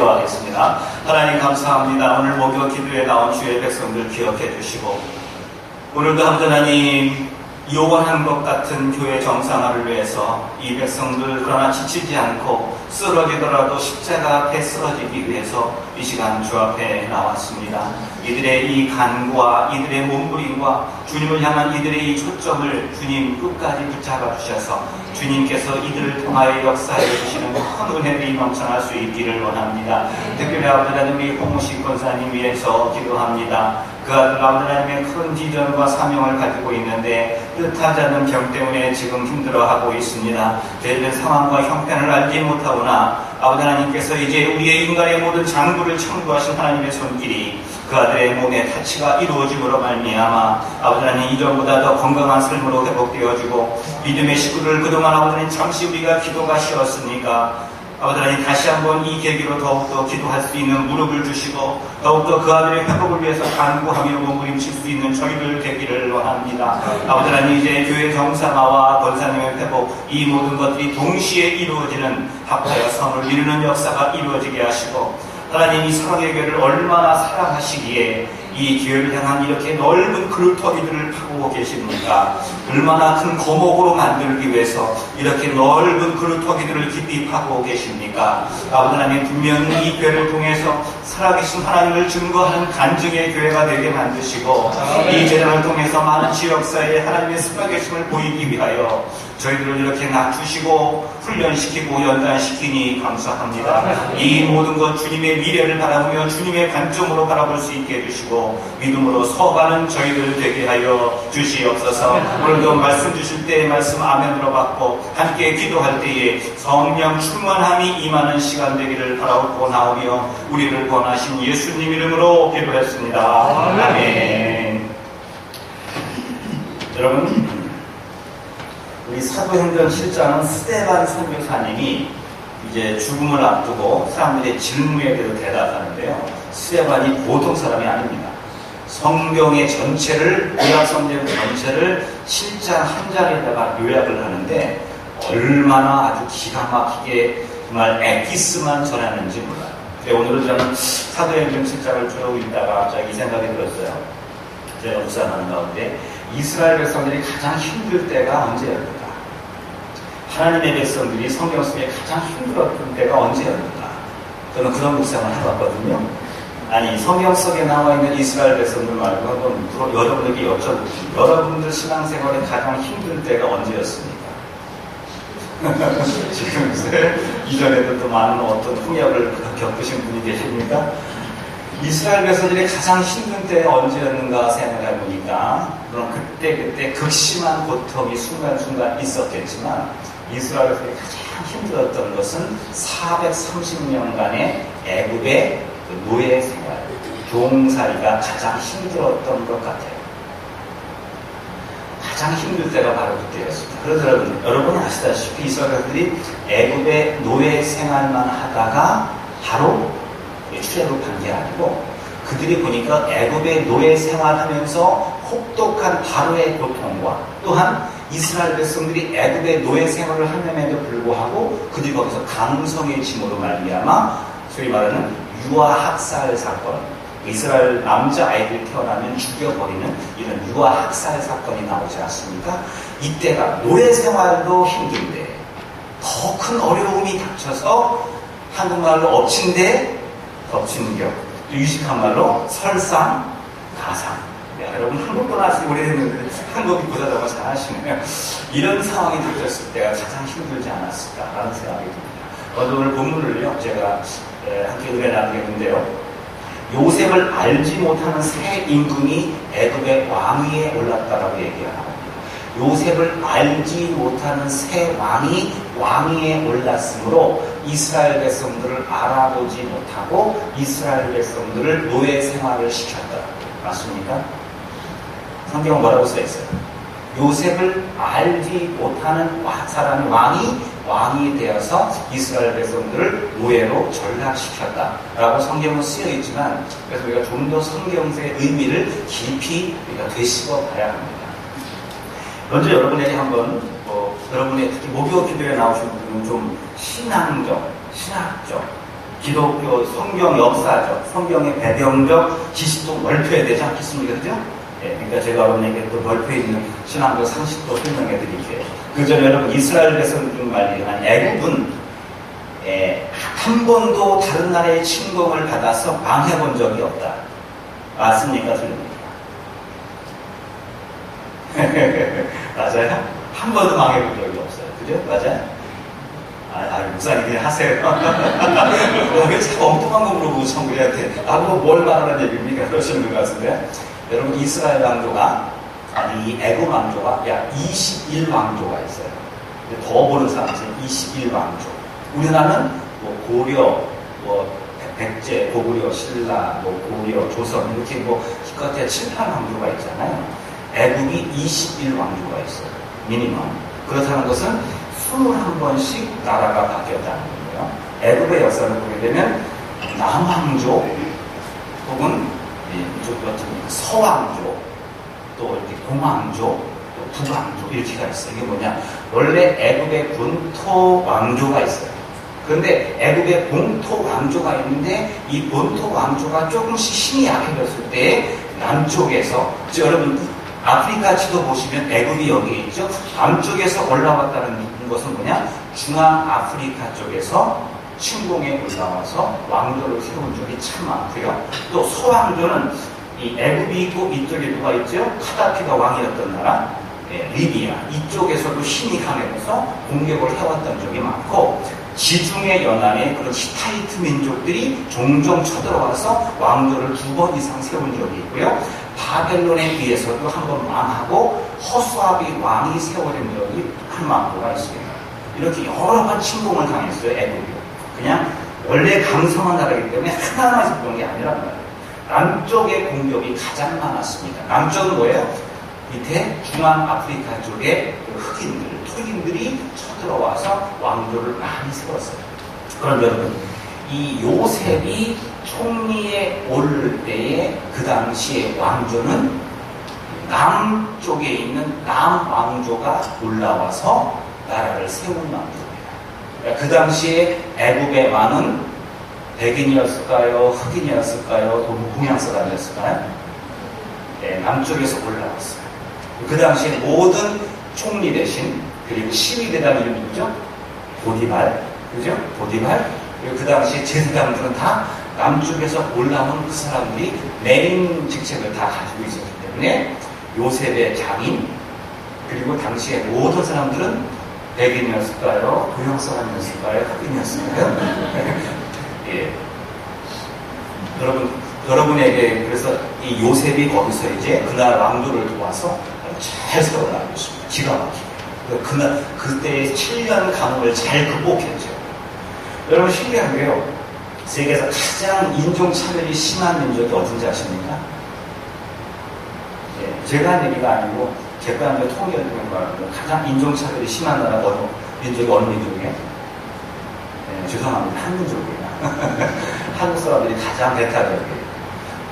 기도하겠습니다. 하나님 감사합니다. 오늘 목요 기도에 나온 주의 백성들 기억해 주시고 오늘도 하나님 요원한 것 같은 교회 정상화를 위해서 이 백성들 그러나 지치지 않고 쓰러지더라도 십자가 앞에 쓰러지기 위해서 이 시간 주 앞에 나왔습니다. 이들의 이 간구와 이들의 몸부림과 주님을 향한 이들의 이 초점을 주님 끝까지 붙잡아 주셔서 주님께서 이들을 통하여 역사해 주시는 큰 은혜들이 넘쳐날 수 있기를 원합니다. 특별히 아버지 하나님 우리 홍식 권사님 위해서 기도합니다. 그 아들 아버지 하나님의 큰 비전과 사명을 가지고 있는데 뜻하지 않은 병 때문에 지금 힘들어하고 있습니다. 저희들은 상황과 형편을 알지 못하구나. 아버지 하나님께서 이제 우리의 인간의 모든 장부를 청구하신 하나님의 손길이 그 아들의 몸의 타치가 이루어짐으로 말미암아 아버지 하나님 이전보다 더 건강한 삶으로 회복되어지고 믿음의 식구를 그동안 아버지 하나님 잠시 우리가 기도가 쉬었으니까 아버지 하나님 다시 한번 이 계기로 더욱더 기도할 수 있는 무릎을 주시고 더욱더 그 아들의 회복을 위해서 간구하며 몸부림칠 수 있는 저희들 되기를 원합니다. 아버지 하나님 이제 교회 정상화와 권사님의 회복 이 모든 것들이 동시에 이루어지는 합하여 선을 이루는 역사가 이루어지게 하시고 하나님 이 사랑의 교회를 얼마나 사랑하시기에 이 교회를 향한 이렇게 넓은 그루터기들을 파고 계십니까? 얼마나 큰 거목으로 만들기 위해서 이렇게 넓은 그루터기들을 깊이 파고 계십니까? 아버지 하나님 분명히 이 교회를 통해서 살아계신 하나님을 증거하는 간증의 교회가 되게 만드시고 이 재단을 통해서 많은 지역사회에 하나님의 살아계심을 보이기 위하여 저희들을 이렇게 낮추시고 훈련시키고 연단시키니 감사합니다. 이 모든 것 주님의 미래를 바라보며 주님의 관점으로 바라볼 수 있게 해주시고 믿음으로 서가는 저희들 되게 하여 주시옵소서. 오늘도 말씀 주실 때 말씀 아멘으로 받고 함께 기도할 때에 성령 충만함이 임하는 시간 되기를 바라고 나오며 우리를 권하신 예수님 이름으로 기도했습니다. 아멘. 여러분 우리 사도행전 7장은 스데반 선교사님이 이제 죽음을 앞두고 사람들의 질문에 대해서 대답하는데요. 스데반이 보통 사람이 아닙니다. 성경의 전체를 구약 성경 전체를 7장 한 장에다가 요약을 하는데 얼마나 아주 기가 막히게 정말 에피스만 전하는지 몰라요. 오늘은 저는 사도행전 7장을 쭉 읽다가 갑자기 이 생각이 들었어요. 제가 묵상하는 가운데 이스라엘 백성들이 가장 힘들 때가 언제였는가? 하나님의 백성들이 성경 속에 가장 힘들었던 때가 언제였는가? 저는 그런 묵상을 해봤거든요. 아니 성경 속에 나와 있는 이스라엘 백성들 말고 한번 여러분에게 여쭤볼게요. 여러분들 신앙생활에 가장 힘들 때가 언제였습니까? 지금 이전에도 또 많은 어떤 풍역을 겪으신 분이 계십니까? 이스라엘 백성들이 가장 힘든 때가 언제였는가 생각해 보니까 물론 그때 극심한 고통이 순간순간 있었겠지만 이스라엘 백성들이 가장 힘들었던 것은 430년간의 애굽의 노예 생활, 종살이가 가장 힘들었던 것 같아요. 가장 힘들 때가 바로 그때였습니다. 그래서 여러분 아시다시피 이스라엘 백성들이 애굽의 노예 생활만 하다가 바로 출애굽한 게 아니고 그들이 보니까 애굽의 노예 생활하면서 혹독한 바로의 고통과 또한 이스라엘 백성들이 애굽의 노예 생활을 함에도 불구하고 그들이 거기서 강성해짐으로 말미암아 소위 말하는 유아학살 사건, 이스라엘 남자아이들이 태어나면 죽여버리는 이런 유아학살 사건이 나오지 않습니까? 이때가 노예 생활도 힘든데 더 큰 어려움이 닥쳐서 한국말로 엎친 격, 또 유식한 말로 설상, 가상. 여러분 한국도 나왔을 때 오래됐는데 한국이 보자다고 잘 아시네요. 이런 상황이 닥쳤을 때가 가장 힘들지 않았을까라는 생각이 듭니다. 오늘 본문을요 제가 함께 은혜 나누겠는데요. 요셉을 알지 못하는 새 임금이 애굽의 왕위에 올랐다라고 얘기합니다. 요셉을 알지 못하는 새 왕이 왕위에 올랐으므로 이스라엘 백성들을 알아보지 못하고 이스라엘 백성들을 노예 생활을 시켰다. 맞습니까? 성경은 뭐라고 써있어요? 요셉을 알지 못하는 사람이 왕이 되어서 이스라엘 백성들을 노예로 전락시켰다라고 성경은 쓰여있지만 그래서 우리가 좀 더 성경의 의미를 깊이 우리가 되씹어 봐야 합니다. 먼저 여러분에게 한번 여러분의 특히 목요 기도에 나오신 분은 좀 신학적 기독교 성경 역사적, 성경의 배경적 지식도 넓혀야 되지 않겠습니까? 그죠? 예, 그러니까 제가 여러분에게 또 넓혀 있는 신앙적 상식도 설명해 드릴게요. 그 전에 여러분 이스라엘 백성들 말이한 애굽은 한 번도 다른 나라의 침공을 받아서 망해본 적이 없다. 맞습니까? 틀립니까? 맞아요? 한 번도 망해본 적이 없어요. 그죠? 맞아요? 목사님 그냥 하세요. 왜 자꾸 엉뚱한 거 물어보고 참 우리한테 나보고 뭘 말하는 얘기입니까? 그러시는 것 같은데 여러분 이스라엘 왕조가 이 애굽 왕조가 약 21왕조가 있어요. 더 보는 사람은 21왕조. 우리나라는 뭐 고려, 뭐 백제, 고구려, 신라, 뭐 고려, 조선 이렇게 뭐 기껏해야 7, 8왕조가 있잖아요. 애굽이 21왕조가 있어요. 미니멈. 그렇다는 것은 21번씩 나라가 바뀌었다는 거예요. 애굽의 역사를 보게 되면 남왕조 혹은 서왕조 또 이렇게 동왕조 또 북왕조 이렇게가 있어요. 이게 뭐냐? 원래 애굽의 본토 왕조가 있어요. 그런데 애굽의 본토 왕조가 있는데 이 본토 왕조가 조금씩 힘이 약해졌을 때 남쪽에서 여러분 아프리카 지도 보시면 애굽이 여기에 있죠. 남쪽에서 올라왔다는 것은 뭐냐? 중앙아프리카 쪽에서 침공에 올라와서 왕조를 세운 적이 참 많고요. 또 서왕조는 이 애굽이 있고 이쪽에 누가 있죠? 카다피가 왕이었던 나라 리비아 이쪽에서도 힘이 강해져서 공격을 해왔던 적이 많고 지중해 연안에 그런 히타이트 민족들이 종종 쳐들어와서 왕조를 2번 이상 세운 적이 있고요. 바벨론에 비해서도 한 번 망하고 허수아비 왕이 세워진 적이 한 왕조가 있습니다. 이렇게 여러 번 침공을 당했어요. 애굽이. 그냥 원래 강성한 나라이기 때문에 하나만 있었던 게 아니란 말이에요. 남쪽의 공격이 가장 많았습니다. 남쪽은 뭐예요? 밑에 중앙아프리카 쪽에 흑인들, 토인들이 쳐들어와서 왕조를 많이 세웠어요. 그럼 여러분, 이 요셉이 총리에 오를 때에 그 당시의 왕조는 남쪽에 있는 남왕조가 올라와서 나라를 세운 왕조입니다. 그러니까 그 당시에 애굽의 왕은 백인이었을까요? 흑인이었을까요? 또는 동양 사람이었을까요? 네, 남쪽에서 올라왔어요. 그 당시에 모든 총리 대신 그리고 시위대장 이름이 누구죠? 보디발, 그죠? 보디발. 그리고 그 당시에 제사장들은 다 남쪽에서 올라온 그 사람들이 메인 직책을 다 가지고 있었기 때문에 요셉의 장인 그리고 당시에 모든 사람들은 백인이었을까요? 동양 사람이었을까요? 흑인이었을까요? 예. 여러분에게 그래서 이 요셉이 거기서 이제 그날 왕조를 도와서 잘 세워나가고 있습니다. 기가 막히게. 그때의 7년 강을 잘 극복했죠. 여러분 신기한 게요. 세계에서 가장 인종차별이 심한 민족이 어딘지 아십니까? 예, 제가 한 얘기가 아니고 객관적 통계를 말하는 가장 인종차별이 심한 나라가 민족이 어느 민족이에요? 예, 죄송합니다. 한민족이에요. 한국 사람들이 가장 배타적이에요.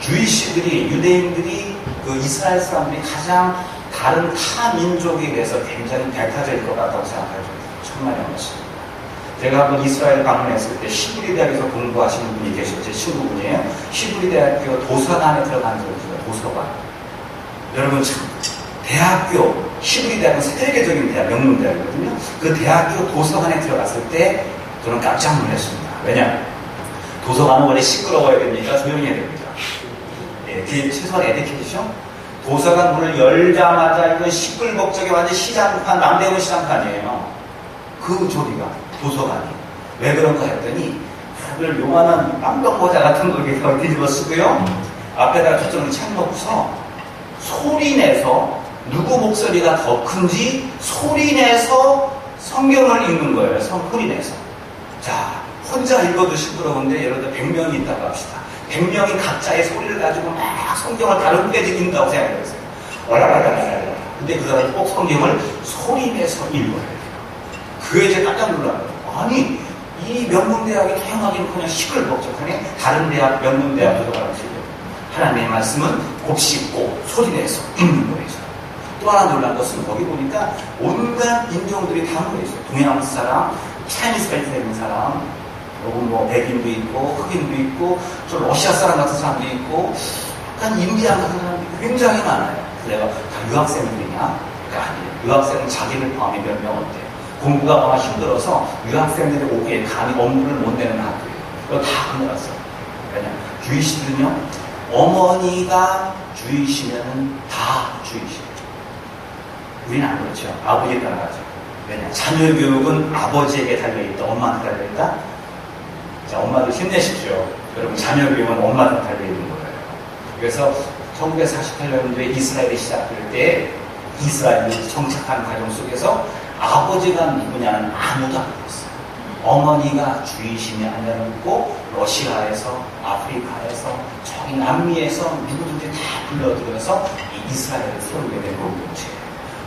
주이시들이 유대인들이 그 이스라엘 사람들이 가장 다른 타 민족에 대해서 굉장히 배타적일 것 같다고 생각하죠. 천만의 말씀입니다. 제가 한번 이스라엘 방문했을 때 시브리 대학에서 공부하시는 분이 계셨죠. 제 친구분이에요. 시브리 대학교 도서관에 들어간 적이 있어요. 도서관. 여러분 참 대학교 시브리 대학은 세계적인 대학, 명문 대학이거든요. 그 대학교 도서관에 들어갔을 때 저는 깜짝 놀랐습니다. 왜냐? 도서관은 원래 시끄러워야 됩니까? 조용히 해야 됩니다. 예, 그게 최소한 에티켓이죠. 도서관 문을 열자마자 이건 시끌벅적이 완전 시장판, 남대문 시장판이에요. 그 소리가 도서관이. 왜 그런가 했더니 다들 요만한 깜깜모자 같은 거 이렇게 뒤집어 쓰고요. 앞에다가 초점을 착 놓고서 소리내서 누구 목소리가 더 큰지 소리내서 성경을 읽는 거예요. 소리내서. 자, 혼자 읽어도 시끄러운데 예를 들어 100명이 있다고 합시다. 100명이 각자의 소리를 가지고 막 성경을 다른 페이지 읽는다고 생각했어요. 와라라라라라. 근데 그 사람이 꼭 성경을 소리내서 읽어야 돼요. 그게 이제 깜짝 놀라요. 아니, 이 명문대학이 다양하긴 그냥 시끌벅적하네. 다른 대학, 명문대학 도서관을 쓰고 하나님의 말씀은 곱씹고 소리내서 읽는 거예요. 또 하나 놀란 것은 거기 보니까 온갖 인종들이 다 모여있어요. 동양 사람, 차이니스 벨트 되는 사람, 여기 뭐 백인도 있고 흑인도 있고 좀 러시아 사람 같은 사람도 있고 약간 인디안 같은 사람도 굉장히 많아요. 내가 다 유학생들이냐? 그러니까 아니에요. 유학생은 자기를 포함해 몇 명 어때? 공부가 워낙 힘들어서 유학생들이 오기에 감히 업무를 못 내는 학교예요. 이거 다 끝났어요. 왜냐? 주이시들은요, 어머니가 주이시면은 다 주이시죠. 우리는 안 그렇죠. 아버지에 따라가죠. 왜냐? 자녀 교육은 아버지에게 달려있다, 엄마한테 달려있다? 자, 엄마들 힘내십시오. 여러분, 자녀 교육은 엄마한테 달려있는 거예요. 그래서 1948년도에 이스라엘이 시작될 때 이스라엘이 정착하는 과정 속에서 아버지가 누구냐는 아무도 안 물었어요. 어머니가 주이시냐 하냐를 묻고 러시아에서 아프리카에서 저기 남미에서 누구든지 다 불러들여서 이 이스라엘을 세우게 된 공동체예요.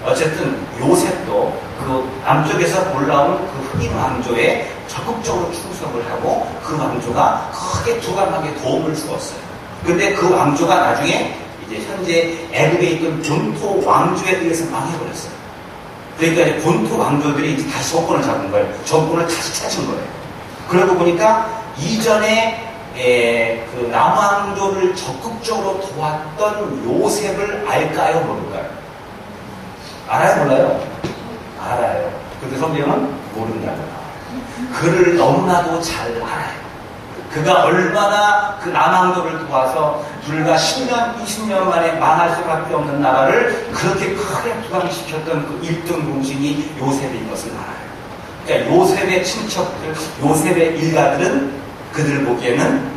어쨌든 요셉도 그 남쪽에서 올라온 그 흑인 왕조에 적극적으로 충성을 하고 그 왕조가 크게 두각하게 도움을 주었어요. 근데 그 왕조가 나중에 이제 현재 애굽에 있던 본토 왕조에 의해서 망해버렸어요. 그러니까 이제 본토 왕조들이 이제 다시 정권을 잡은 거예요. 정권을 다시 찾은 거예요. 그러고 보니까 이전에 그 남왕조를 적극적으로 도왔던 요셉을 알까요, 모를까요? 알아요, 몰라요? 알아요. 근데 성경은 모른다고 나와요. 그를 너무나도 잘 알아요. 그가 얼마나 그 남왕조를 도와서 불과 10년, 20년 만에 망할 수밖에 없는 나라를 그렇게 크게 부강시켰던 그 1등 공신이 요셉인 것을 알아요. 그러니까 요셉의 친척들, 요셉의 일가들은 그들 보기에는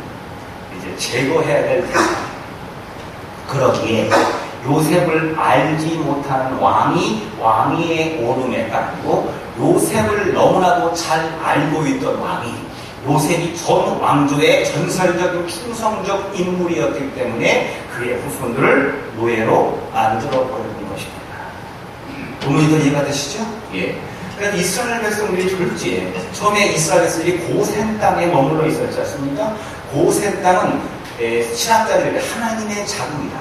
이제 제거해야 될 대상. 그러기에 요셉을 알지 못하는 왕위에 오름에 따르고 요셉을 너무나도 잘 알고 있던 왕이 요셉이 전 왕조의 전설적인 충성적 인물이었기 때문에 그의 후손들을 노예로 만들어버리는 것입니다. 도무지 더 이해가 되시죠? 예. 그러니까 이스라엘 백성들이 졸지에 처음에 이스라엘 백성들이 고센 땅에 머물러 있었지 않습니까? 고센 땅은 신학자들에게 하나님의 자궁이다.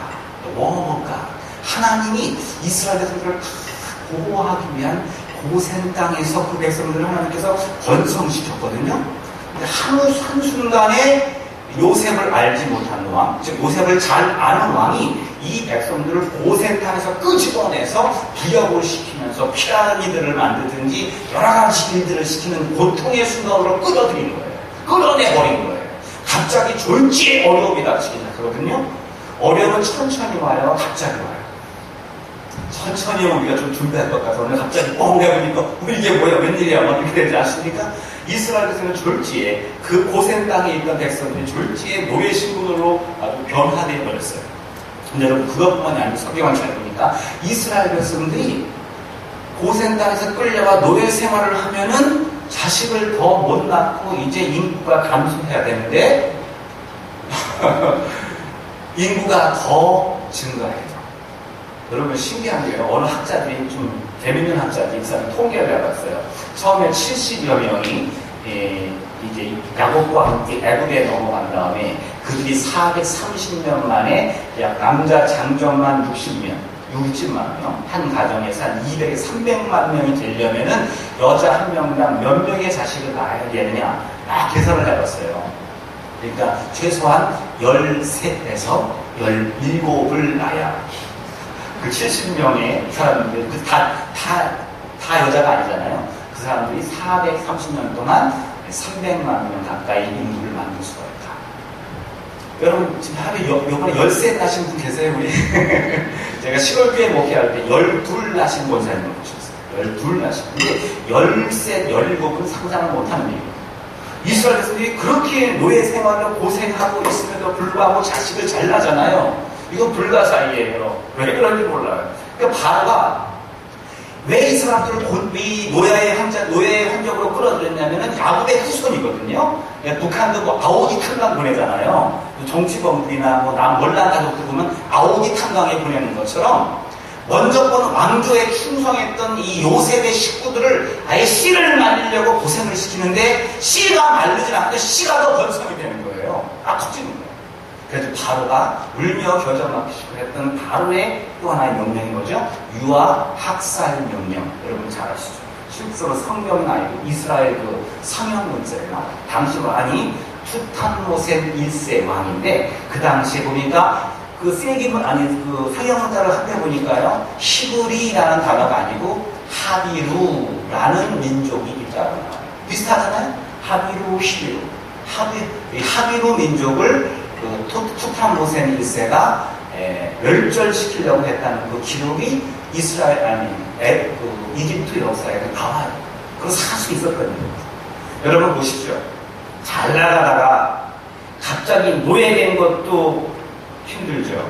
뭐가 하나님이 이스라엘 백성들을 다 보호하기 위한 고센 땅에서 그 백성들을 하나님께서 번성시켰거든요. 한순간에 요셉을 알지 못하는 왕, 즉 요셉을 잘 아는 왕이 이 백성들을 고센 땅에서 끄집어내서 기억을 시키면서 피라미드를 만들든지 여러 가지 일들을 시키는 고통의 순간으로 끌어들이는 거예요. 끌어내버린 거예요. 갑자기 졸지에 어려움이 닥치기 시작하거든요. 어려움은 천천히 와요, 갑자기 와요. 천천히 오면 우리가 좀 준비할 것 같아서 오늘 갑자기 뻥 해보니까 이게 뭐야, 웬일이야, 뭐 이렇게 되지 않습니까? 이스라엘에서는 졸지에 그 고센 땅에 있던 백성들이 졸지에 노예 신분으로 아주 변화되어 버렸어요. 근데 여러분 그것뿐만이 아니고 성경을 잘 보니까 이스라엘 백성들이 고센 땅에서 끌려와 노예 생활을 하면은 자식을 더 못 낳고 이제 인구가 감소해야 되는데 인구가 더 증가해요. 여러분 신기한 게요. 어느 학자들이 좀 재밌는 학자들이 이 사람 통계를 해봤어요. 처음에 70여 명이 이제 야곱과 함께 애굽에 넘어간 다음에 그들이 430년 만에 약 남자 장정만 60만 명, 한 가정에서 한 200에 300만 명이 되려면은 여자 한 명당 몇 명의 자식을 낳아야 되느냐 계산을 해봤어요. 그러니까 최소한 13에서 17을 낳아야 그 70명의 사람들, 다 여자가 아니잖아요. 그 사람들이 430년 동안 300만 명 가까이 인구를 만들 수가 있다. 여러분, 지금 하루에 요번에 13 나신 분 계세요, 우리? 제가 10월교회 목회할 때 12 나신 권사님을 보셨어요. 12 나신 분. 근데 13, 17은 상상을 못하는 일이에요. 이스라엘 백성들이 그렇게 노예 생활을 고생하고 있음에도 불구하고 자식을 잘 낳잖아요. 이건 불가사의예요. 왜 그런지 몰라요. 그러니까 바로가 왜 이 사람들을 이 노예의 환경으로 끌어들였냐면은 야곱의 후손이거든요. 그러니까 북한도 뭐 아오디 탄광 보내잖아요. 정치범들이나 뭐 월남 가족들 보면 아오디 탄광에 보내는 것처럼 먼저 본 왕조에 충성했던 이 요셉의 식구들을 아예 씨를 말리려고 고생을 시키는데 씨가 말리지 않고 씨가 더 번성이 되는 거예요. 커지는 거예요. 그래서 바로가 울며 겨자 맡기시고 했던 바로의 또 하나의 명령이 뭐죠? 유아 학살 명령. 여러분 잘 아시죠? 실제로 성경은 아니고 이스라엘 그 성형 문자에 나와요. 당시 왕이 투탄모센 1세 왕인데, 그 당시에 보니까 그 세기문, 아니, 그 성형 문자를 합해 보니까요, 히브리라는 단어가 아니고 하비루라는 민족이 있다고 나와요. 비슷하잖아요? 하비루, 히비루. 하비루 민족을 그 투탄모센 1세가 멸절시키려고 했다는 그 기록이 이스라엘, 아니, 그 이집트 역사에 나와요. 그런 사실이 있었거든요. 여러분 보십시오. 잘 나가다가 갑자기 노예된 것도 힘들죠.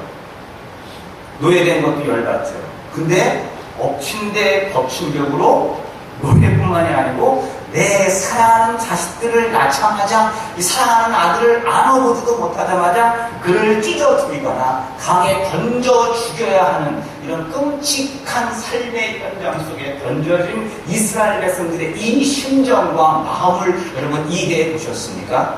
노예된 것도 열받죠. 근데 엎친데 덮친격으로 노예뿐만이 아니고 내 사랑하는 자식들을 낳자마자, 이 사랑하는 아들을 안아보지도 못하자마자 그를 찢어 죽이거나 강에 던져 죽여야 하는 이런 끔찍한 삶의 현장 속에 던져진 이스라엘 백성들의 이 심정과 마음을 여러분 이해해 보셨습니까?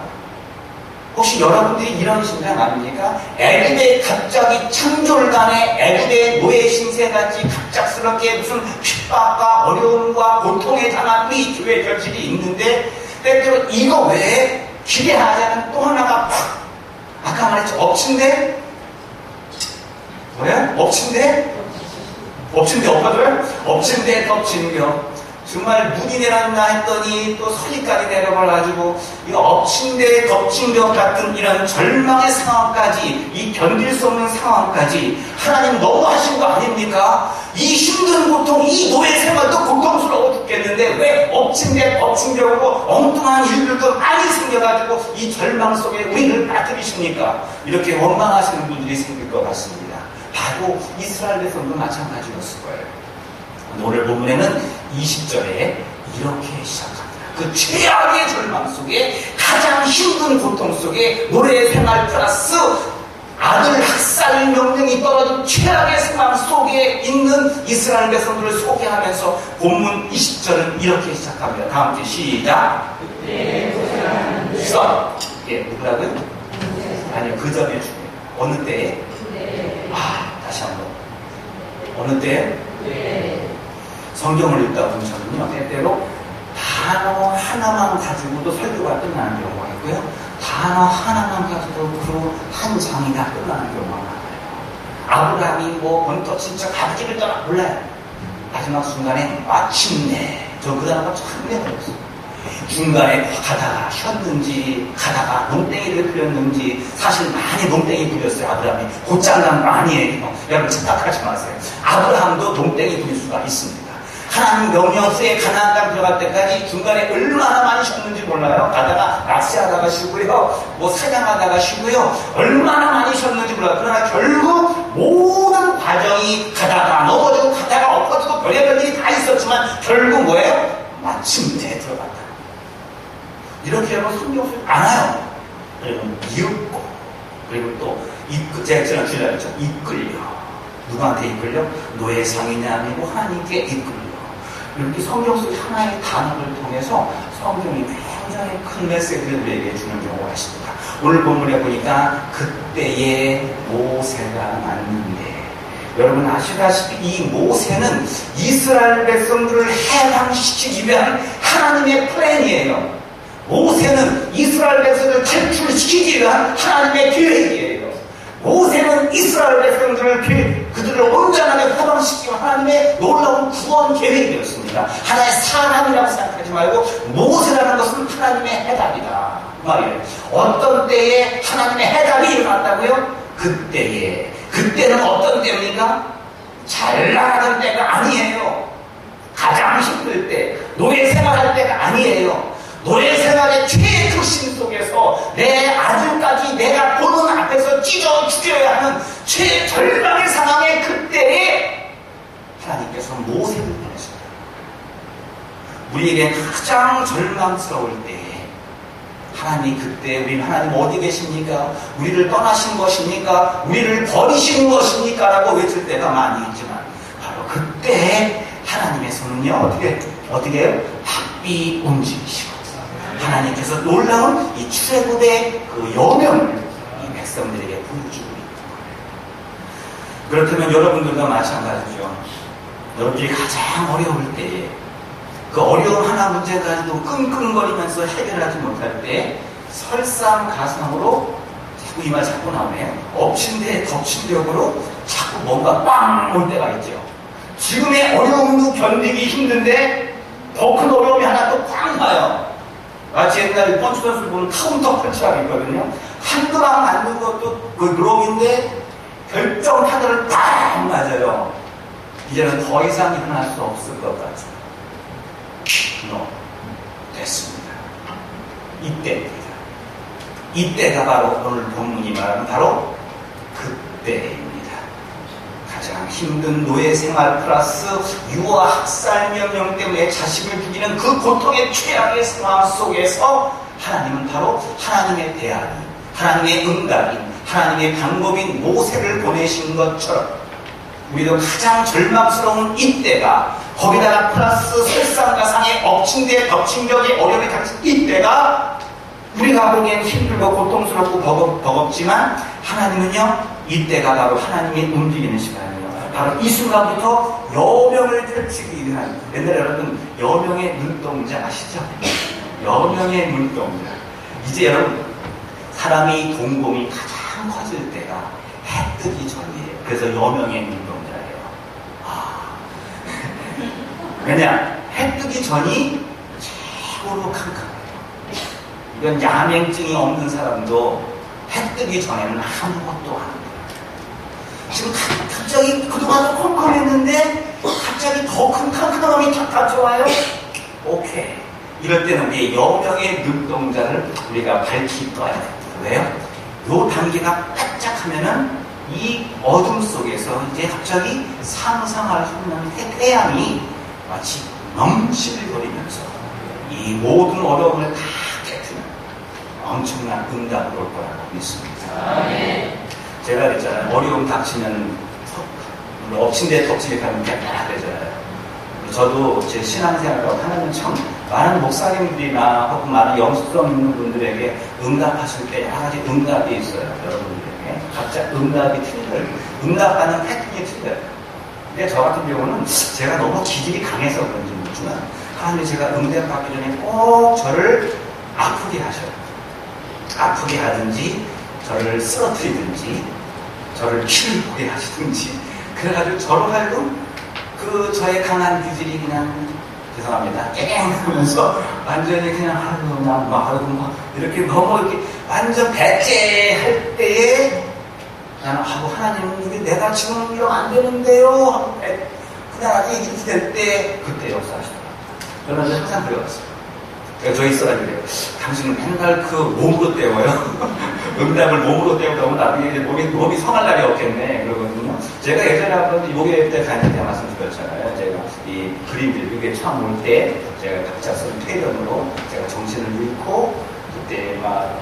혹시 여러분들이 이런 심정 아닙니까? 애굽에 갑자기 창졸간에 애굽의 노예 신세같이 갑작스럽게 무슨 핍박과 어려움과 고통의 장악이 교회 결실이 있는데, 때때로 이거 외에 기대하지 않은 또 하나가 팍! 아까 말했죠. 엎친데? 뭐야? 엎친데? 엎친데 엎어져요? 엎친데 덮친겨. 정말 눈이 내렸나 했더니 또 서리까지 내려버려가지고 이 엎친데 덮친 것 같은 이런 절망의 상황까지, 이 견딜 수 없는 상황까지 하나님 너무 하신 거 아닙니까? 이 힘든 고통, 이 노예 생활도 고통스러워 죽겠는데 왜 엎친데 덮친 격으로 엉뚱한 일들도 많이 생겨가지고 이 절망 속에 우리를 빠뜨리십니까? 이렇게 원망하시는 분들이 생길 것 같습니다. 바로 이스라엘 백성도 마찬가지였을 거예요. 오늘 본문에는 20절에 이렇게 시작합니다. 그 최악의 절망 속에, 가장 힘든 고통 속에 노래 생활 플러스 아들 학살 명령이 떨어진 최악의 상황 속에 있는 이스라엘 백성들을 소개하면서 본문 20절은 이렇게 시작합니다. 다 함께 시작. 써. 예, 누구라고요? 아니요, 그 전에 중에 어느 때에? 다시 한번. 어느 때에? 성경을 읽다 보면 저는요, 때때로 단어 하나만 가지고도 설교가 끝나는 경우가 있고요, 단어 하나만 가지고도 그 한 장이 다 끝나는 경우가 많아요. 아브라함이 뭐 번떠 진짜 아버지를 떠나 몰라요. 마지막 순간에 마침내, 저 그 단어가 참 내버렸어요. 중간에 가다가 쉬었는지, 가다가 농땡이를 부렸는지, 사실 많이 농땡이 부렸어요. 아브라함이 곧장난 거 아니에요. 여러분 착각하지 마세요. 아브라함도 농땡이 부릴 수가 있습니다. 하나님 명령서에 가나안 땅 들어갈 때까지 중간에 얼마나 많이 쉬었는지 몰라요. 가다가 낚시하다가 쉬고요, 뭐 사냥하다가 쉬고요, 얼마나 많이 쉬었는지 몰라요. 그러나 결국 모든 과정이 가다가 넘어지고 가다가 엎어지고 별의별 일이 다 있었지만 결국 뭐예요? 마침내 들어갔다. 이렇게 여러분 성경 속에 많아요. 그리고 이윽고, 그리고 또 제가 지난주에 말했죠. 이끌려. 누구한테 이끌려? 노예 상인이 아니고 하나님께 이끌려. 이렇게 성경 속 하나의 단어를 통해서 성경이 굉장히 큰 메시지를 우리에게 주는 경우가 있습니다. 오늘 본문에 보니까 그때의 모세가 났는데, 여러분 아시다시피 이 모세는 이스라엘 백성들을 해방시키기 위한 하나님의 플랜이에요. 모세는 이스라엘 백성들을 탈출시키기 위한 하나님의 계획이에요. 모세는 이스라엘 백성들을, 그들을 온전하게 해방시키고 하나님의 놀라운 구원 계획이었습니다. 하나의 사람이라고 생각하지 말고 모세라는 것은 하나님의 해답이다 말이에요. 어떤 때에 하나님의 해답이 일어났다고요? 그때에. 그때는 어떤 때입니까? 잘 나가던 때가 아니에요. 가장 힘들 때, 노예 생활할 때가 아니에요. 노예 생활의 최극심 속에서 내 아들까지 내가 보는 앞에서 찢어 죽여야 하는 최절망의 상황의 그때에 하나님께서 모세를 보내십니다. 우리에게 가장 절망스러울 때에 하나님, 그때 우리는 하나님 어디 계십니까? 우리를 떠나신 것입니까? 우리를 버리신 것입니까? 라고 외칠 때가 많이 있지만 바로 그때 하나님의 손은요 어떻게 해요? 합비 움직이시고 하나님께서 놀라운 이 출애굽의 그 여명을 이 백성들에게 보여주고 있는 거예요. 그렇다면 여러분들과 마찬가지죠. 여러분들이 가장 어려울 때에, 그 어려운 하나 문제 가지고 끙끙거리면서 해결하지 못할 때 설상가상으로 자꾸 이 말 자꾸 나오네요. 엎친 데 덮친 격으로 자꾸 뭔가 빵 올 때가 있죠. 지금의 어려움도 견디기 힘든데 더 큰 어려움이 하나 또 꽝 와요. 마치 옛날에 펀치 선수를 보는 카운터 펀치라고 있거든요. 한두 방 맞는 것도 그 그룹인데 결정 타자를 딱 맞아요. 이제는 더 이상 일어날 수 없을 것 같아요. 됐습니다. 이때입니다. 이때가 바로 오늘 본문이 말하는 바로 그때입니다. 가장 힘든 노예 생활 플러스 유아 학살 명령 때문에 자식을 죽이는 그 고통의 최악의 상황 속에서 하나님은 바로 하나님의 대안이, 하나님의 응답인, 하나님의 방법인 모세를 보내신 것처럼 우리도 가장 절망스러운 이때가 거기다가 플러스 설상가상의 엎친 데 덮친 격의 어려움이 닥친 이때가 우리가 보기엔 힘들고 고통스럽고 버겁지만 하나님은요 이때가 바로 하나님이 움직이는 시간이에요. 바로 이 순간부터 여명을 펼치기 위한 옛날에 여러분 여명의 눈동자 아시죠? 여명의 눈동자. 이제 여러분 사람이 동공이 가장 커질 때가 해 뜨기 전이에요. 그래서 여명의 눈동자예요. 왜냐? 해 뜨기 전이 최고로 캄캄해요. 이건 야맹증이 없는 사람도 해 뜨기 전에는 아무것도 안 해요. 지금 갑자기 그동안 컴컴했는데 갑자기 더 큰 캄캄함이 탁 닥쳐와요. 오케이. 이럴 때는 우리의 여명의 눈동자를 우리가 밝히 떠야 돼요. 왜요? 요 단계가 바짝 하면은 이 어둠 속에서 이제 갑자기 상상할 수 없는 태양이 마치 넘실거리면서 이 모든 어려움을 다 깨트는 엄청난 응답을 올 거라고 믿습니다. 네. 제가 그랬잖아요. 어려움 닥치면 엎친 데 덮치게 하면 깨끗하게 되잖아요. 저도 제 신앙생활을 하는 참 많은 목사님들이나 혹은 많은 영수성 있는 분들에게 응답하실 때 여러 가지 응답이 있어요. 여러분들에게 각자 응답이 틀려요. 응답하는 패턴이 틀려요. 근데 저 같은 경우는 제가 너무 기질이 강해서 그런지 모르지만 하나님이 제가 응답받기 전에 꼭 저를 아프게 하셔요. 아프게 하든지 저를 쓰러뜨리든지 저를 키우게 하시든지 그래가지고 저로 하여금 그 저의 강한 기질이 그냥 죄송합니다 깽 하면서 완전히 그냥 하루 막 이렇게 너무 이렇게 완전 배째할 때에 나는 하고 하나님 이게 내가 지금 이러면 안 되는데요 하고 그냥 아주 이렇게 될 때 그때 역사하시더라고요. 저는 항상 그래왔어요. 저희 사람이 그래요. 당신은 맨날 그 몸으로 때워요. 응답을 몸으로 때우다 보면 나중에 이제 몸이 성할 날이 없겠네. 그러거든요. 제가 예전에 한번 요괴 때 다닐 때 말씀드렸잖아요. 제가 이 그림들, 요괴 처음 올 때 제가 갑작스러운 폐렴으로 제가 정신을 잃고 그때 막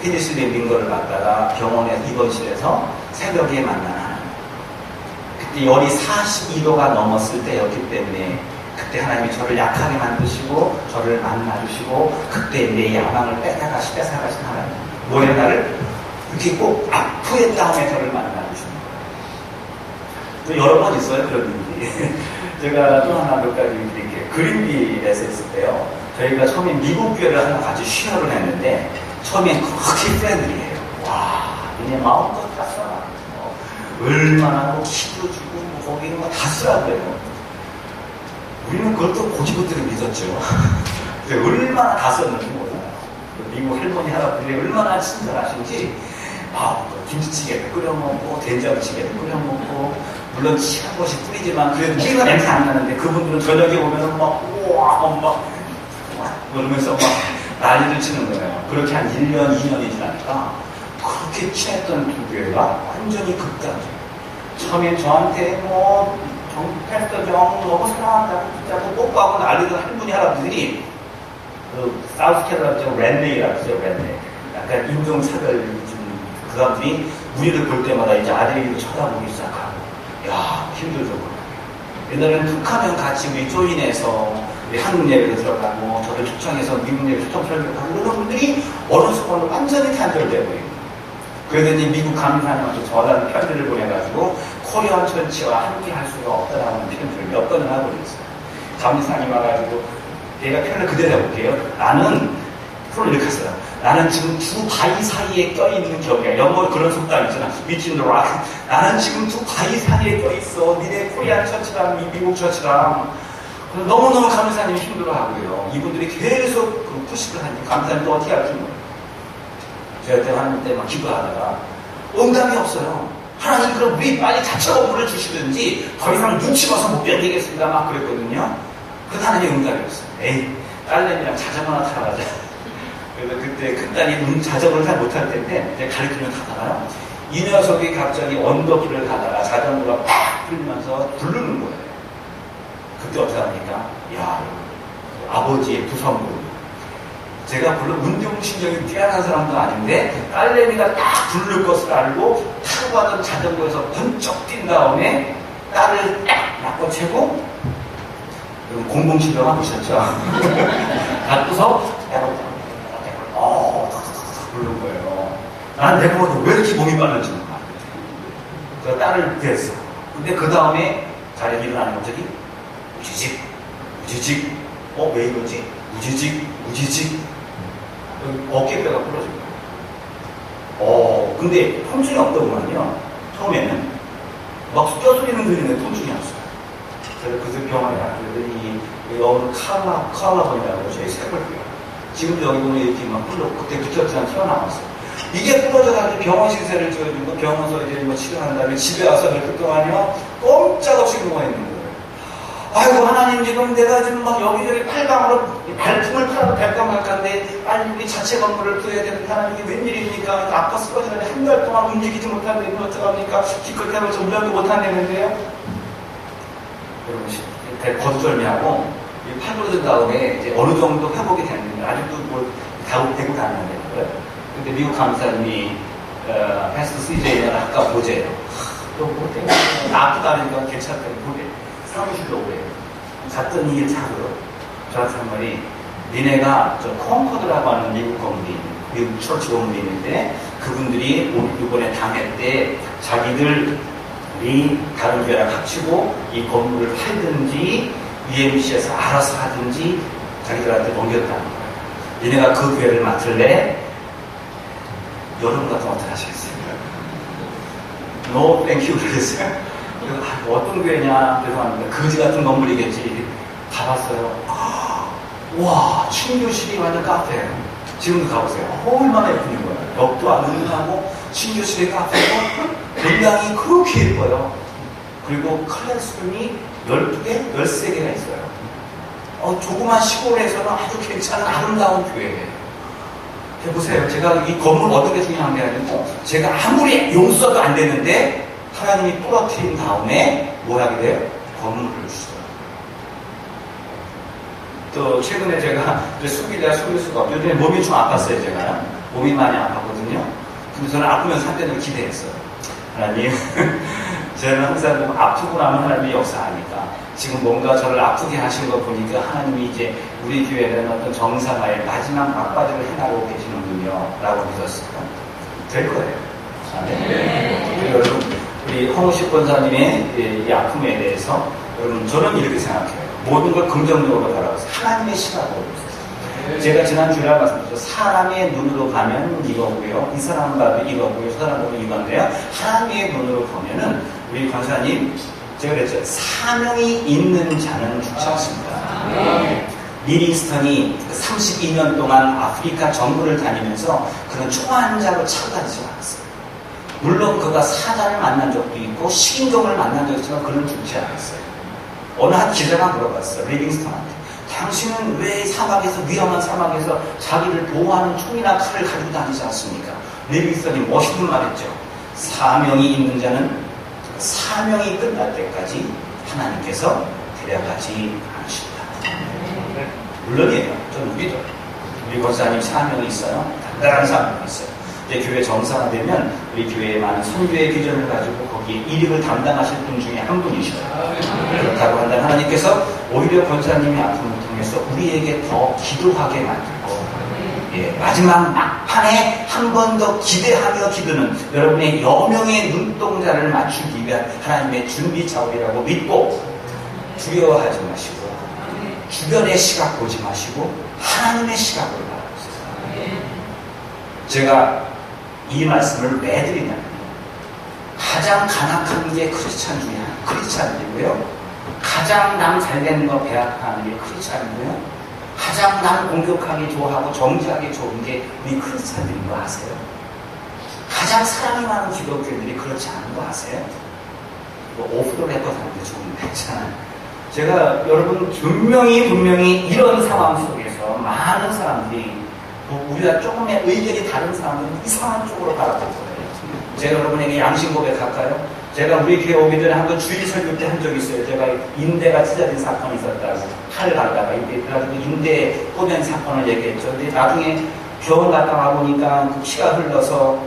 페니실린 민 거를 갖다가 병원에 입원실에서 새벽에 만난 하나님. 그때 열이 42도가 넘었을 때였기 때문에 그때 하나님이 저를 약하게 만드시고 저를 만나주시고 그때 내 야망을 뺏어가신 하나님 노래 나를 이렇게 꼭 아프게 다음에 저를 만나주시는 거예요. 또 여러 번 있어요 그런 일이. 제가 또 하나 몇 가지 이렇게 그린비에서 있을 때요. 저희가 처음에 미국 교회를 하나 같이 쉬어를 했는데 처음엔 그렇게 프렌들이에요. 와 그냥 마음껏 다 써라. 얼마나 뭐 키도 주고 뭐 거기 있는 거 다 쓰라고 그래요. 우리는 그걸 또 고집부터를 믿었죠. 얼마나 다 썼는지 몰라요. 미국 할머니 할아버지들이 얼마나 친절하신지 김치찌개도 끓여 먹고 된장찌개도 끓여 먹고 물론 시한 것이 뿌리지만 그래도 우리가 냄새 안 나는데 그분들은 저녁에 오면은 막 우와 그러면서 막 난리를 치는 거예요. 그렇게 한 1년 2년이 지나니까 그렇게 친했던 두 교회가 완전히 극단적이에요. 처음엔 저한테 패스터 정 너무 사랑한다고 진짜고 뽀뽀하고 난리던 할머니 할아버지들이 그 사우스캐롤라이나 랜데이라고 했어요. 랜데이. 약간 인종차별 그 사람들이 우리를 볼 때마다 이제 아래위로 쳐다보기 시작하고 야 힘들죠. 옛날에는 북한은 같이 우리 조인해서 우리 한국 예배를 들어가고 저를 초청해서 미국 예배 초청 설교하고 이런 분들이 어느 순간으로 완전히 단절되고 있고 그러더니 미국 감사님한테 전화를 편지를 보내가지고 코리안 천치와 함께 할 수가 없다라는 편지를 몇 번을 하고 있어요. 감사님 와가지고 내가 표현을 그대로 해볼게요. 나는 프로 이렇게 했어요. 나는 지금 두 바위 사이에 껴있는 격이야. 영어 그런 속담 있잖아. Between the rock. 나는 지금 두 바위 사이에 껴있어. 니네 코리안 처치랑 이 미국 처치랑. 너무너무 감사님이 힘들어하고요. 이분들이 계속 그 푸시를 하니까 감사님 또 어떻게 할지 모르겠어요. 제가 그때 하나님 때 막 기도하다가 응답이 없어요. 하나님 그럼 우리 빨리 자체 건물을 주시든지 더 이상 눈치 봐서 못 견디겠습니다. 막 그랬거든요. 그래서 하나님의 응답이 없어요. 에이, 딸내미랑 자전거나 타러 가자. 그래서 그때 큰딸이 자전거를 잘 못할 때인데 내가 가르치면 타다가요. 이 녀석이 갑자기 언덕길을 가다가 자전거가 팍 풀리면서 부르는 거예요. 그때 어떻게 합니까? 야, 아버지의 부성부. 제가 물론 운동신경이 뛰어난 사람도 아닌데 딸내미가 딱 부를 것을 알고 타고 가던 자전거에서 번쩍 뛴 다음에 딸을 딱 낚아채고 공공신경 하셨죠? 낚고서 부르는 거예요. 난 내가 보고 왜 이렇게 몸이 빠른지 몰라. 그래서 딸을 댔어. 근데 그 다음에 자리에 일어나는 갑자기 우지직, 우지직. 왜 이러지? 우지직, 우지직. 어깨뼈가 부러진 거예요. 근데 통증이 없더구만요. 처음에는 막 뼈소리는 들리는데 통증이 없어요. 그래서 그 병원에 갔더니 영어로 칼라본이라고 그러죠. 색을 지금도 여기 보면 이렇게 막 풀렸고 그때 붙였지만 튀어나왔어요. 이게 부러져가지고 병원 신세를 지어주고 병원서 이제 뭐 치료한 다음에 집에 와서 몇 달 동안이요 꼼짝없이 누워있는 거예요. 아이고 하나님 지금 내가 지금 막 여기저기 팔강으로 발품을 팔아도 될까 말까인데 아니 우리 자체 건물을 구해야 되는데 하나님 이게 웬일입니까? 아파 쓰러지는데 한 달 동안 움직이지 못하는데 이거 어떡합니까? 기껏해면 전면도 못한다는데요. 여러분 거두절미하고 팔 부러진 다음에 이제 어느 정도 회복이 됐는데 아직도 뭐 대고 다니는데 근데 미국 강사님이 패스트 CJ는 아까 보재요. 너뭐 때문에 아프다니까 괜찮다고 보재. 사무실로 오래요. 갔더니 이게 작아요. 저한테 한 말이 니네가 저 콩코드라고 하는 미국 건물이 미국 철치 건물이 있는데 그분들이 이번에 당할 때 자기들이 다른 교회랑 합치고 이 건물을 팔든지 UMC에서 알아서 하든지 자기들한테 넘겼다는 거예요. 니네가 그 교회를 맡을래? 여러분 같으면 어떻게 하시겠습니까? No, thank you. 그랬어요. 그래서 어떤 교회냐? 죄송합니다. 거지 같은 건물이겠지. 가봤어요. 와, 친교실이 완전 카페예요. 지금도 가보세요. 얼마나 예쁜 거예요. 벽도 안 은은하고 친교실이 카페고 분당이 그렇게 예뻐요. 그리고 클래스룸이 12개, 13개가 있어요. 조그만 시골에서는 아주 괜찮은 아름다운 교회예요. 해보세요. 제가 이 건물 어떤 게 중요한 게 아니고 제가 아무리 용 써도 안 되는데 하나님이 부러뜨린 다음에 뭐 하게 돼요? 건물을 주시더라고요. 또 최근에 제가 숨기다 숨길 수가 없어요. 요즘에 몸이 좀 아팠어요. 제가 몸이 많이 아팠거든요. 근데 저는 아프면서 한때는 기대했어요. 하나님 저는 항상 아프고 나면 하나님이 역사하니까 지금 뭔가 저를 아프게 하신 거 보니까 하나님이 이제 우리 교회는 어떤 정상화의 마지막 막바지를 해나가고 계시는군요 라고 믿었어요. 될 거예요. 네. 여러분 우리 홍우식 권사님의 이 아픔에 대해서 여러분 저는 이렇게 생각해요. 모든 걸 긍정적으로 바라보세요. 하나님의 시각으로 보세요. 제가 지난주에 말씀드렸죠. 사람의 눈으로 가면 이거고요. 이 사람 봐도 이거고요. 저 사람 봐도 이건데요. 하나님의 눈으로 보면은 우리 권사님 제가 그랬죠. 사명이 있는 자는 죽지 않습니다. 리빙스턴이 32년 동안 아프리카 정부를 다니면서 그는 초환자로 차고 다니지 않았어요. 물론 그가 사자를 만난 적도 있고 식인종을 만난 적도 있지만 그는 죽지 않았어요. 어느 한 기자가 물어봤어요. 리빙스턴한테. 당신은 왜 사막에서 위험한 사막에서 자기를 보호하는 총이나 칼을 가지고 다니지 않습니까? 리빙스턴이 멋있는 말했죠. 사명이 있는 자는 사명이 끝날 때까지 하나님께서 데려가지 않으십니다. 물론이에요. 저는 우리도 우리 권사님 사명이 있어요. 단단한 사명이 있어요. 이제 교회 정상화되면 우리 교회에 많은 선교의 비전을 가지고 거기에 일익을 담당하실 분 중에 한 분이셔요. 그렇다고 한다면 하나님께서 오히려 권사님의 아픔을 통해서 우리에게 더 기도하게 만들고 마지막 막판에 한 번 더 기대하며 기도는 여러분의 여명의 눈동자를 맞추기 위한 하나님의 준비 작업이라고 믿고 두려워하지 마시고 주변의 시각 보지 마시고 하나님의 시각으로 바라보세요. 제가 이 말씀을 왜 드리냐면 가장 간악한 게 크리스찬이고요. 가장 남 잘되는 거 배합하는 게 크리스찬이고요. 가장 남 공격하기 좋아하고 정지하기 좋은 게 우리 크리스찬들인 거 아세요? 가장 사랑이 많은 기독교인들이 그렇지 않은 거 아세요? 오프 더 레코드 하는 게 좋은데 있잖아요. 제가 여러분 분명히 이런 상황 속에서 많은 사람들이 우리가 조금의 의견이 다른 사람들은 이상한 쪽으로 바라볼 거예요. 제가 여러분에게 양심 고백할까요? 제가 우리 교회 오기 전에 한번 주일 설교 때 한 적이 있어요. 제가 인대가 찢어진 사건이 있었다고 칼을 갈다가 그래가지고 인대 꼬맨 사건을 얘기했죠. 근데 나중에 병원 갔다 와보니까 그 피가 흘러서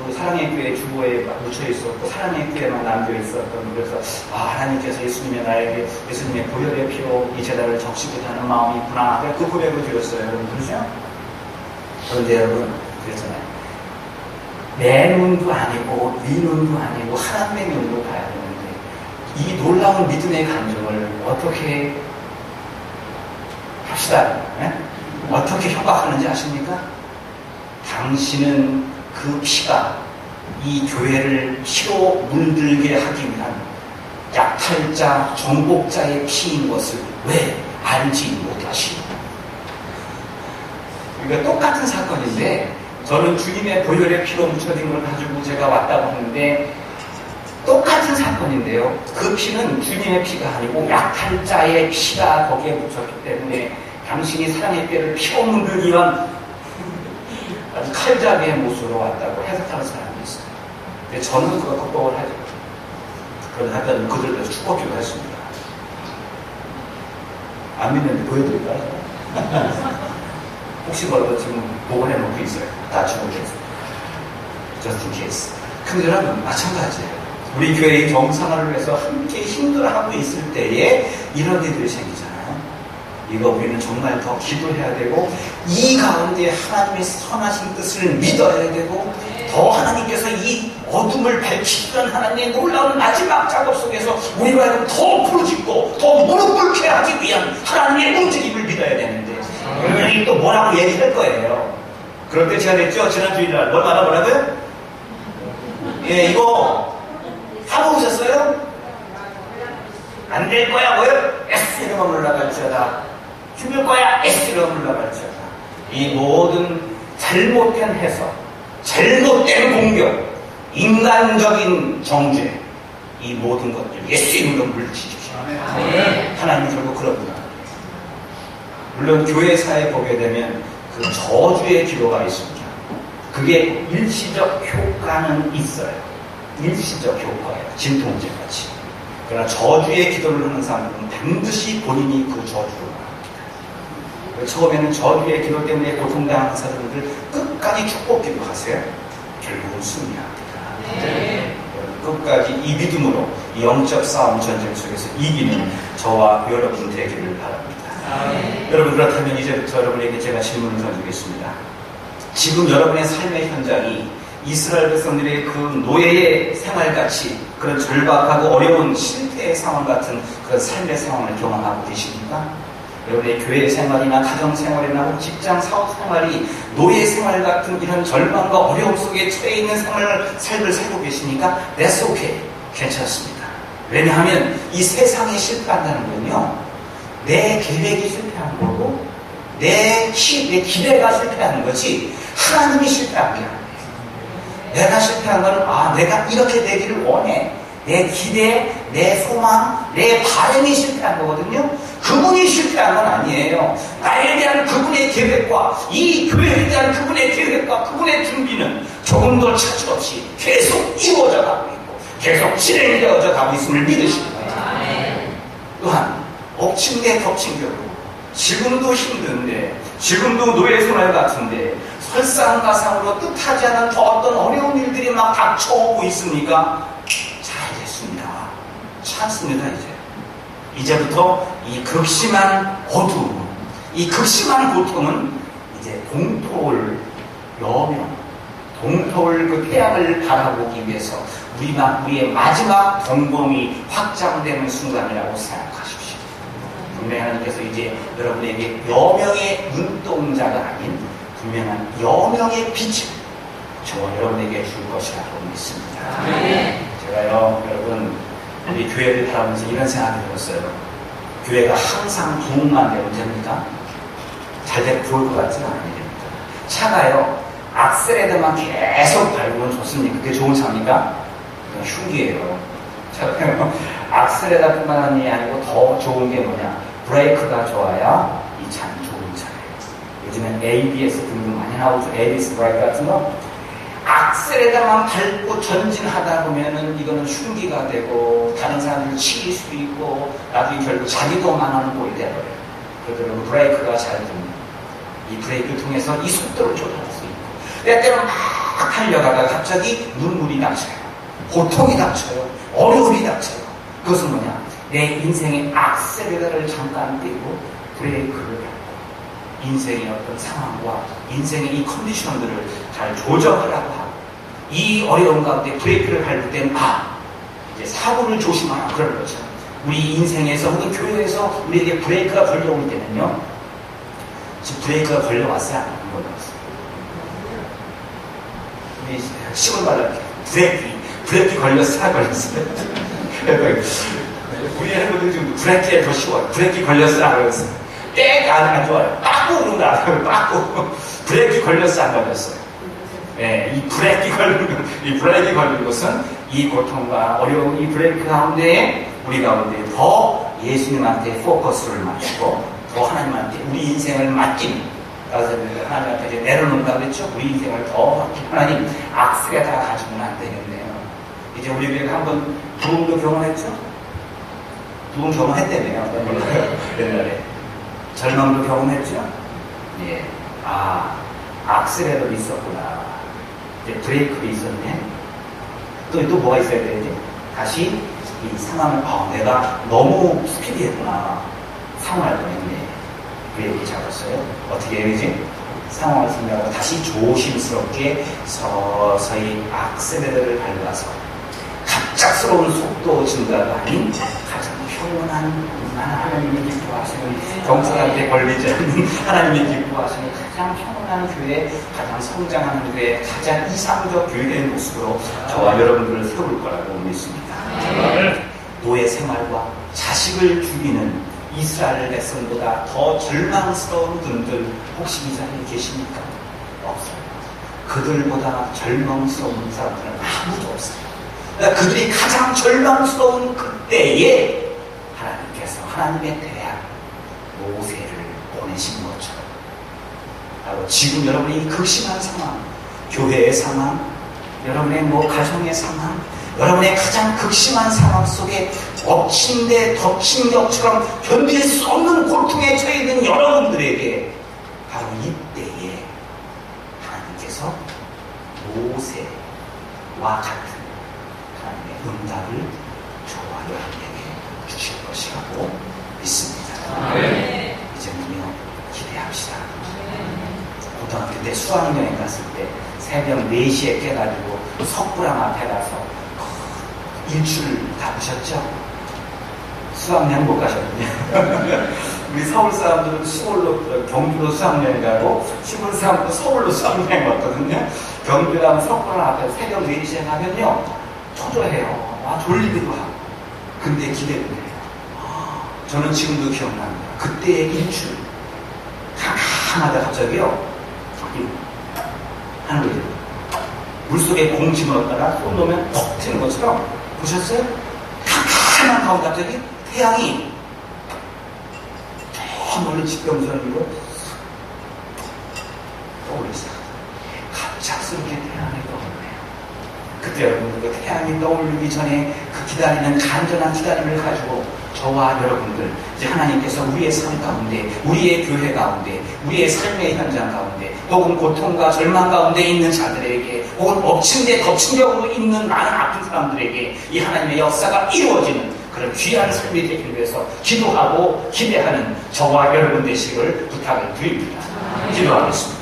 그 사랑의 교회 주보에 묻혀 있었고 사랑의 교회만 남겨 있었던. 그래서 하나님께서 예수님의 보혈의 피로 이 재단을 적시고자 하는 마음이 있구나. 그 고백을 드렸어요. 여러분 그러죠? 그런데 여러분 그랬잖아요. 내 눈도 아니고 네 눈도 아니고 하나님의 눈으로 봐야 되는데 이 놀라운 믿음의 감정을 어떻게 합시다. 네? 어떻게 협박하는지 아십니까? 당신은 그 피가 이 교회를 피로 물들게 하기 위한 약탈자, 정복자의 피인 것을 왜 알지 못하시오? 그러니까 똑같은 사건인데 저는 주님의 보혈의 피로 묻혀진 걸 가지고 제가 왔다고 하는데 똑같은 사건인데요. 그 피는 주님의 피가 아니고 약탈자의 피가 거기에 묻혔기 때문에 당신이 사랑의 뼈를 피로 물들기 위한 아주 칼잡이의 모습으로 왔다고 해석하는 사람이 있어요. 근데 저는 그거 극복을 하죠. 그러다 그들도 축복기도 했습니다. 안 믿는데 보여드릴까요? 혹시 모르고 지금 보관해 놓고 있어요. 다 죽어있어요. Just in case. 근데 여러분 마찬가지예요. 우리 교회의 정상화를 위해서 함께 힘들어하고 있을 때에 이런 일들이 생기잖아요. 이거 우리는 정말 더 기도해야 되고 이 가운데 하나님의 선하신 뜻을 믿어야 되고 더 하나님께서 이 어둠을 밝히시던 하나님의 놀라운 마지막 작업 속에서 우리로 하여금 더 부르짖고 더 무릎 꿇게 하기 위한 하나님의 움직임을 믿어야 되는데 분명히 또 뭐라고 얘기할 거예요. 그럴 때 제가 냈죠. 지난 주일날 뭐라고요? 예, 이거 사모으셨어요? 안 될 거야 뭐요? S로 물러갈지어다. 죽을 거야 S로 물러갈지어다. 이 모든 잘못된 해석, 잘못된 공격, 인간적인 정죄, 이 모든 것들 예수 이름으로 물리치십시오. 하나님 결국 그러구나. 물론 교회사에 보게 되면 그 저주의 기도가 있습니다. 그게 일시적 효과는 있어요. 일시적 효과예요. 진통제같이. 그러나 저주의 기도를 하는 사람들은 반드시 본인이 그 저주를 합니다. 처음에는 저주의 기도 때문에 고통당하는 사람들 끝까지 축복 기도하세요. 결국은 승리합니다. 끝까지 이 믿음으로 이 영적 싸움 전쟁 속에서 이기는 저와 여러분 되기를 바랍니다. 여러분 그렇다면 이제부터 여러분에게 제가 질문을 던지겠습니다. 지금 여러분의 삶의 현장이 이스라엘 백성들의 그 노예의 생활같이 그런 절박하고 어려운 실패의 상황 같은 그런 삶의 상황을 경험하고 계십니까? 여러분의 교회 생활이나 가정 생활이나 직장 사업 생활이 노예 생활 같은 이런 절망과 어려움 속에 처해 있는 삶을 살고 계시니까 That's okay. 괜찮습니다. 왜냐하면 이 세상에 실패한다는 건요 내 계획이 실패한 거고 내 기대가 실패하는 거지 하나님이 실패한 게 아니에요. 내가 실패한 거는 내가 이렇게 되기를 원해. 내 기대, 내 소망, 내 바람이 실패한 거거든요. 그분이 실패한 건 아니에요. 나에 대한 그분의 계획과 이 교회에 대한 그분의 계획과 그분의 준비는 조금도 차질 없이 계속 이루어져 가고 있고 계속 진행되어져 가고 있음을 믿으시는 거예요. 또한 엎친 데 덮친 격으로 지금도 힘든데 지금도 노예 생활 같은데 설상가상으로 뜻하지 않은 더 어떤 어려운 일들이 막 닥쳐오고 있습니까? 잘 됐습니다. 찾습니다. 이제부터 이 극심한 어두움, 이 극심한 고통은 이제 동토울 여명, 동토울 그 태양을 바라보기 위해서 우리의 마지막 동공이 확장되는 순간이라고 생각하십시오. 분명히 하나님께서 이제 여러분에게 여명의 눈동자가 아닌 분명한 여명의 빛을 저와 여러분에게 줄 것이라고 믿습니다. 제가요, 여러분, 우리 교회를 바라보면서 이런 생각이 들었어요. 교회가 항상 부흥만 되면 됩니까? 잘 되고 좋을 것 같지는 않아요. 차가요, 악셀에다만 계속 밟으면 좋습니까? 그게 좋은 차입니까? 그건 흉기예요. 차가요, 악셀에다뿐만 아니고 더 좋은 게 뭐냐? 브레이크가 좋아야 이 차는 좋은 차예요. 요즘엔 ABS 등등 많이 나오죠. ABS 브레이크 같은 거. 악셀에다만 밟고 전진하다 보면은 이거는 흉기가 되고 다른 사람들을 치일 수도 있고 나중에 결국 자기도 망하는 꼴이 되어버려요. 그러더라도 브레이크가 잘 됩니다. 이 브레이크를 통해서 이 속도를 조절할 수 있고 때때로 막 달려가다가 갑자기 눈물이 닥쳐요. 고통이 닥쳐요. 어려움이 닥쳐요. 그것은 뭐냐? 내 인생의 악셀에다를 잠깐 떼고 브레이크를 밟고 인생의 어떤 상황과 인생의 이 컨디션들을 잘 조정하라고 하고 이 어려운 가운데 브레이크를 밟을 때는 이제 사고를 조심하라 그런 거죠. 우리 인생에서 혹은 교회에서 우리에게 브레이크가 걸려올 때는요. 지금 브레이크가 걸려왔어요? 안 걸려왔어요? 우리 시골 말로 브레이크 걸렸어요? 안 걸렸어요? 우리 할머니들 지금 브레이크에 더 쉬워요. 브레이크 걸렸어요? 안 걸렸어요? 때가 안 좋아요. 빠꾸 그런다. 빠꾸. 브레이크 걸렸어? 안 걸렸어요? 네, 이 브레이크 걸린 것은 이 고통과 어려운 이 브레이크 가운데 우리 가운데 더 예수님한테 포커스를 맞추고 더 하나님한테 우리 인생을 맡기는 그래서 하나님한테 이제 내려놓는다고 그랬죠? 우리 인생을 더 맡기는 하나님 악셀에다가 가지고는 안 되겠네요. 이제 우리 교회가 한번 부흥도 경험했죠? 부흥 경험했다며요. 옛날에. 절망도 경험했죠? 예. 악셀에도 있었구나. 이제 브레이크도 있었네. 또 뭐가 있어야 되지? 다시 이 상황을, 내가 너무 스피디했구나. 상황을 보냈네. 브레이크 잡았어요. 어떻게 해야지? 상황을 생각하고 다시 조심스럽게 서서히 악셀레를 밟아서 갑작스러운 속도 증가가 아닌 가장 평온한 하나님이 기뻐하시는 경찰한테 걸리지 않는 하나님이 기뻐하시는 가장 평온한 교회, 가장 성장하는 교회, 가장 이상적 교회의 모습으로 저와 여러분들을 세울 거라고 믿습니다. 노예 생활과 자식을 죽이는 이스라엘 백성보다 더 절망스러운 분들 혹시 이 자리에 계십니까? 없어요. 그들보다 절망스러운 사람들은 아무도 없어요. 그러니까 그들이 가장 절망스러운 그때에 하나님께서 하나님의 대학 모세를 보내신 것처럼 바로 지금 여러분이 극심한 상황, 교회의 상황, 여러분의 가정의 상황, 여러분의 가장 극심한 상황 속에 엎친 데 덮친 격처럼 견딜 수 없는 고통에 처해 있는 여러분들에게 바로 이때에 하나님께서 모세와 같은 하나님의 응답을 저와 여러분에게 주실 것이라고 믿습니다. 이제는요 기대합시다. 고등학교 때 수학여행 갔을 때 새벽 4시에 깨가지고 석굴암 앞에 가서 일주를 다 보셨죠? 수학여행 못 가셨군요. 우리 서울 사람들은 시골로 경주로 수학여행 가고 시골 사람들은 서울로 수학여행 왔거든요. 경주 가면 석굴암 앞에 새벽 4시에 가면요 초조해요. 졸리기도 하고. 근데 기대도 해요. 저는 지금도 기억납니다. 그때의 일출 하나마다 갑자기요 하는 거예요. 물속에 공 집어넣었다가 손 놓으면 톡 튀는 것처럼 보셨어요? 캄캄한 가운데 갑자기 태양이 저 멀리 직경선으로 떠오르기 시작합니다. 갑작스럽게 태양이 떠오르네요. 그때 여러분들 그 태양이 떠오르기 전에 그 기다리는 간절한 기다림을 가지고 저와 여러분들 이제 하나님께서 우리의 삶 가운데, 우리의 교회 가운데, 우리의 삶의 현장 가운데, 혹은 고통과 절망 가운데 있는 자들에게, 혹은 엎친 데 덮친 격으로 있는 많은 아픈 사람들에게 이 하나님의 역사가 이루어지는 그런 귀한 삶이 되기 위해서 기도하고 기대하는 저와 여러분 되시기를 부탁을 드립니다. 기도하겠습니다.